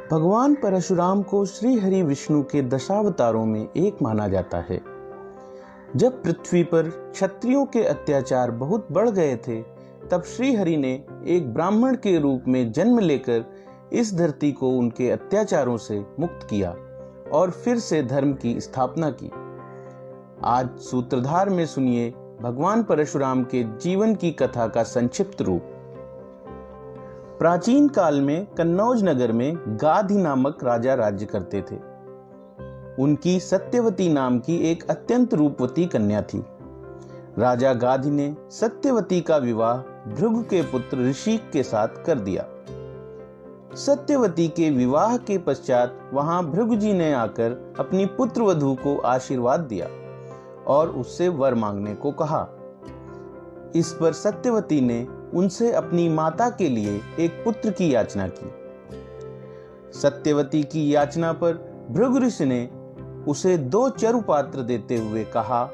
भगवान परशुराम को श्री हरि विष्णु के दशावतारों में एक माना जाता है। जब पृथ्वी पर क्षत्रियों के अत्याचार बहुत बढ़ गए थे, तब श्री हरि ने एक ब्राह्मण के रूप में जन्म लेकर इस धरती को उनके अत्याचारों से मुक्त किया और फिर से धर्म की स्थापना की। आज सूत्रधार में सुनिए भगवान परशुराम के जीवन की कथा का संक्षिप्त रूप। प्राचीन काल में कन्नौज नगर में गाधी नामक राजा राज्य करते थे। उनकी सत्यवती नाम की एक अत्यंत रूपवती कन्या थी। राजा गाधी ने सत्यवती का विवाह भृगु के पुत्र ऋषिक के साथ कर दिया। सत्यवती के विवाह के पश्चात वहां भृगु जी ने आकर अपनी पुत्र वधू को आशीर्वाद दिया और उससे वर मांगने को कहा। इस पर सत्यवती ने उनसे अपनी माता के लिए एक पुत्र की याचना की। सत्यवती की याचना पर भृगु ऋषि ने उसे 2 चरु पात्र देते हुए कहा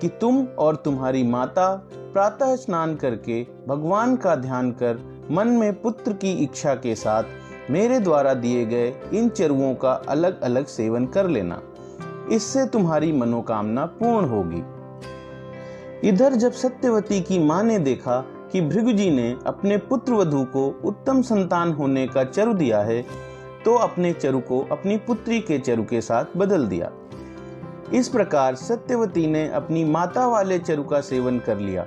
कि तुम और तुम्हारी माता प्रातः स्नान करके भगवान का ध्यान कर मन में पुत्र की इच्छा के साथ मेरे द्वारा दिए गए इन चरुओं का अलग अलग सेवन कर लेना। इससे तुम्हारी मनोकामना पूर्ण होगी। इधर जब सत्यवती की मां ने देखा कि भृगु जी ने अपने पुत्र वधू को उत्तम संतान होने का चरु दिया है, तो अपने चरु को अपनी पुत्री के चरु के साथ बदल दिया। इस प्रकार सत्यवती ने अपनी माता वाले चरु का सेवन कर लिया।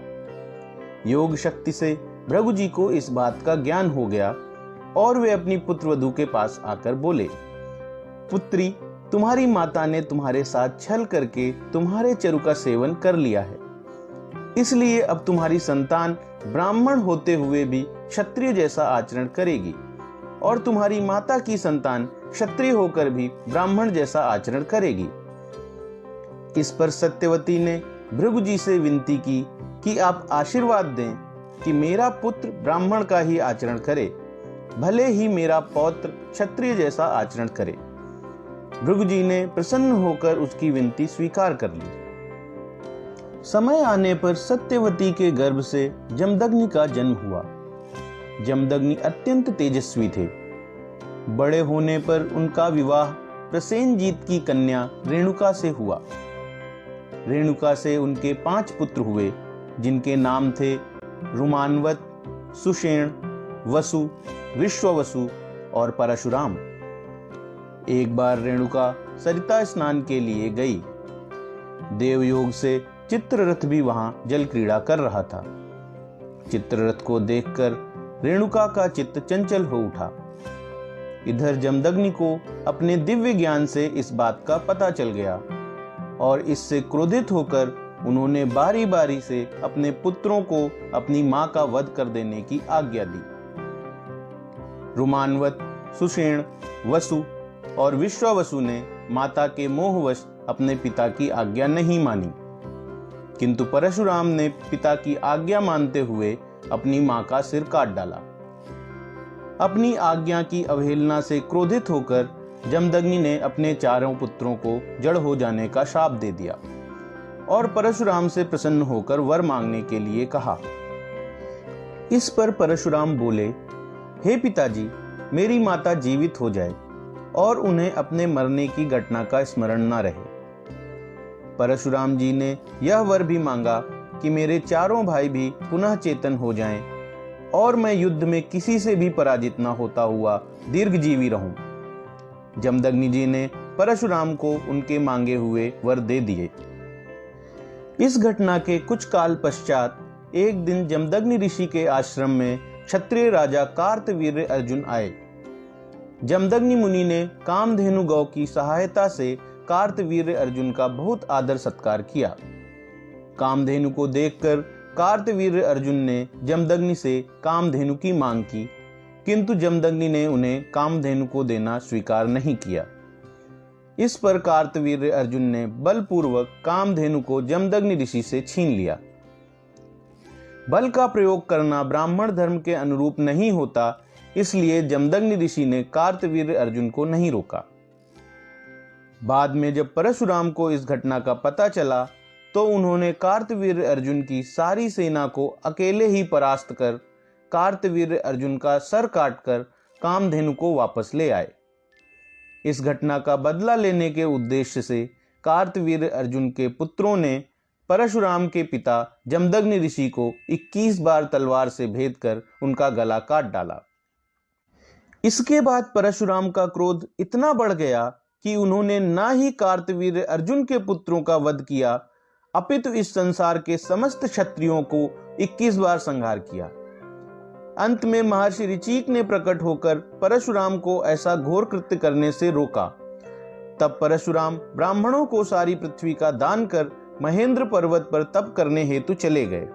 योग शक्ति से भृगु जी को इस बात का ज्ञान हो गया और वे अपनी पुत्र वधू के पास आकर बोले, पुत्री, तुम्हारी माता ने तुम्हारे साथ छल करके तुम्हारे चरु का सेवन कर लिया है, इसलिए अब तुम्हारी संतान ब्राह्मण होते हुए भी क्षत्रिय जैसा आचरण करेगी और तुम्हारी माता की संतान क्षत्रिय होकर भी ब्राह्मण जैसा आचरण करेगी। इस पर सत्यवती ने भृगु जी से विनती की कि आप आशीर्वाद दें कि मेरा पुत्र ब्राह्मण का ही आचरण करे, भले ही मेरा पौत्र क्षत्रिय जैसा आचरण करे। भृगु जी ने प्रसन्न होकर उसकी विनती स्वीकार कर ली। समय आने पर सत्यवती के गर्भ से जमदग्नि का जन्म हुआ। जमदग्नि अत्यंत तेजस्वी थे। बड़े होने पर उनका विवाह प्रसेनजीत की कन्या रेणुका से हुआ। रेणुका से उनके 5 पुत्र हुए, जिनके नाम थे रुमानवत, सुषेण, वसु, विश्ववसु और परशुराम। एक बार रेणुका सरिता स्नान के लिए गई। देवयोग से चित्ररथ भी वहां जल क्रीड़ा कर रहा था। चित्ररथ को देखकर रेणुका का चित्त चंचल हो उठा। इधर जमदग्नि को अपने दिव्य ज्ञान से इस बात का पता चल गया और इससे क्रोधित होकर उन्होंने बारी बारी से अपने पुत्रों को अपनी मां का वध कर देने की आज्ञा दी। रुमानवत, सुषेण, वसु और विश्वावसु ने माता के मोहवश अपने पिता की आज्ञा नहीं मानी, किंतु परशुराम ने पिता की आज्ञा मानते हुए अपनी मां का सिर काट डाला। अपनी आज्ञा की अवहेलना से क्रोधित होकर जमदग्नि ने अपने 4 पुत्रों को जड़ हो जाने का शाप दे दिया और परशुराम से प्रसन्न होकर वर मांगने के लिए कहा। इस पर परशुराम बोले, हे पिताजी, मेरी माता जीवित हो जाए और उन्हें अपने मरने की घटना का स्मरण न रहे। परशुराम जी ने यह वर भी मांगा कि मेरे 4 भाई भी पुनः चेतन हो जाएं और मैं युद्ध में किसी से भी पराजित न होता हुआ दीर्घजीवी रहूं। जमदग्नि जी ने परशुराम को उनके मांगे हुए वर दे दिए। इस घटना के कुछ काल पश्चात एक दिन जमदग्नि ऋषि के आश्रम में क्षत्रिय राजा कार्तवीर्य अर्जुन आए। जमदग्नि मुनि ने कामधेनु गौ की सहायता से कार्तवीर्य अर्जुन का बहुत आदर सत्कार किया। कामधेनु को देखकर कार्तवीर्य अर्जुन ने जमदग्नि से कामधेनु की मांग की, किंतु जमदग्नि ने उन्हें कामधेनु को देना स्वीकार नहीं किया। इस पर कार्तवीर्य अर्जुन ने बलपूर्वक कामधेनु को जमदग्नि ऋषि से छीन लिया। बल का प्रयोग करना ब्राह्मण धर्म के अनुरूप नहीं होता, इसलिए जमदग्नि ऋषि ने कार्तवीर्य अर्जुन को नहीं रोका। बाद में जब परशुराम को इस घटना का पता चला, तो उन्होंने कार्तवीर्य अर्जुन की सारी सेना को अकेले ही परास्त कर कार्तवीर्य अर्जुन का सर काटकर कामधेनु को वापस ले आए। इस घटना का बदला लेने के उद्देश्य से कार्तवीर्य अर्जुन के पुत्रों ने परशुराम के पिता जमदग्नि ऋषि को 21 बार तलवार से भेद कर उनका गला काट डाला। इसके बाद परशुराम का क्रोध इतना बढ़ गया कि उन्होंने ना ही कार्तवीर्य अर्जुन के पुत्रों का वध किया, अपितु इस संसार के समस्त क्षत्रियों को 21 बार संहार किया। अंत में महर्षि ऋचिक ने प्रकट होकर परशुराम को ऐसा घोर कृत्य करने से रोका। तब परशुराम ब्राह्मणों को सारी पृथ्वी का दान कर महेंद्र पर्वत पर तप करने हेतु चले गए।